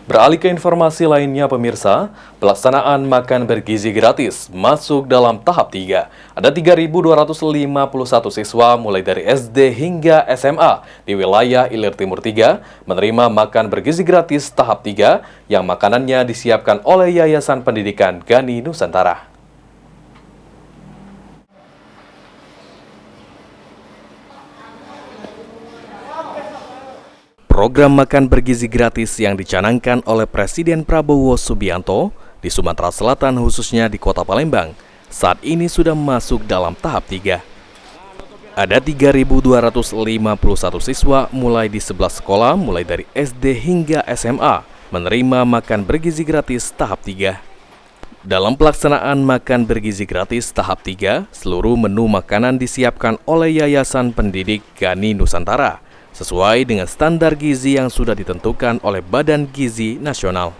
Beralih ke informasi lainnya pemirsa, pelaksanaan makan bergizi gratis masuk dalam tahap 3. Ada 3.251 siswa mulai dari SD hingga SMA di wilayah Ilir Timur 3 menerima makan bergizi gratis tahap 3 yang makanannya disiapkan oleh Yayasan Pendidikan Gani Nusantara. Program makan bergizi gratis yang dicanangkan oleh Presiden Prabowo Subianto di Sumatera Selatan khususnya di Kota Palembang saat ini sudah masuk dalam tahap 3. Ada 3.251 siswa mulai di 11 sekolah mulai dari SD hingga SMA menerima makan bergizi gratis tahap 3. Dalam pelaksanaan makan bergizi gratis tahap 3, seluruh menu makanan disiapkan oleh Yayasan Pendidik Gani Nusantara sesuai dengan standar gizi yang sudah ditentukan oleh Badan Gizi Nasional.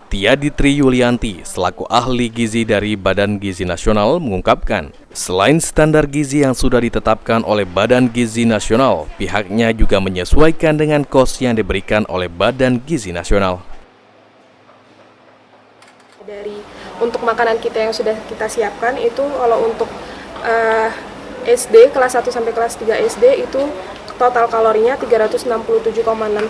Tiadi Tri Yulianti, selaku ahli gizi dari Badan Gizi Nasional, mengungkapkan, selain standar gizi yang sudah ditetapkan oleh Badan Gizi Nasional, pihaknya juga menyesuaikan dengan kos yang diberikan oleh Badan Gizi Nasional. Untuk makanan kita yang sudah kita siapkan itu kalau untuk SD kelas 1 sampai kelas 3 SD itu total kalorinya 367,6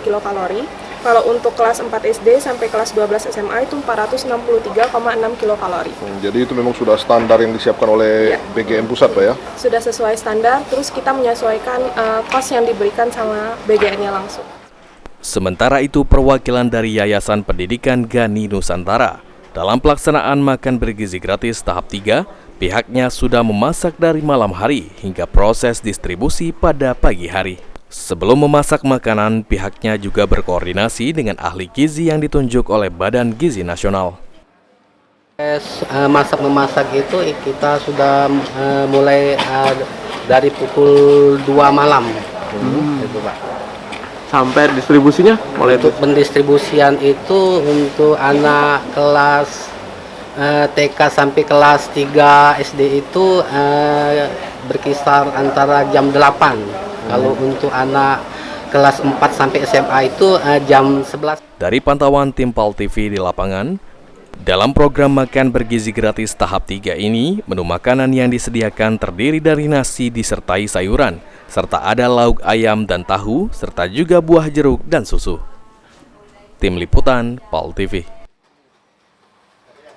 kilokalori. Kalau untuk kelas 4 SD sampai kelas 12 SMA itu 463,6 kilokalori. Jadi itu memang sudah standar yang disiapkan oleh BGN Pusat, Pak ya? Sudah sesuai standar, terus kita menyesuaikan kos yang diberikan sama BGN-nya langsung. Sementara itu perwakilan dari Yayasan Pendidikan Gani Nusantara dalam pelaksanaan makan bergizi gratis tahap 3, pihaknya sudah memasak dari malam hari hingga proses distribusi pada pagi hari. Sebelum memasak makanan, pihaknya juga berkoordinasi dengan ahli gizi yang ditunjuk oleh Badan Gizi Nasional. Masak-memasak itu kita sudah mulai dari pukul 2 malam. Itu, Pak. Sampai distribusinya mulai untuk pendistribusian itu untuk anak kelas TK sampai kelas 3 SD itu berkisar antara jam 8. Kalau untuk anak kelas 4 sampai SMA itu jam 11. Dari pantauan tim PAL TV di lapangan, dalam program makan bergizi gratis tahap 3 ini, menu makanan yang disediakan terdiri dari nasi disertai sayuran, serta ada lauk ayam dan tahu, serta juga buah jeruk dan susu. Tim Liputan PAL TV.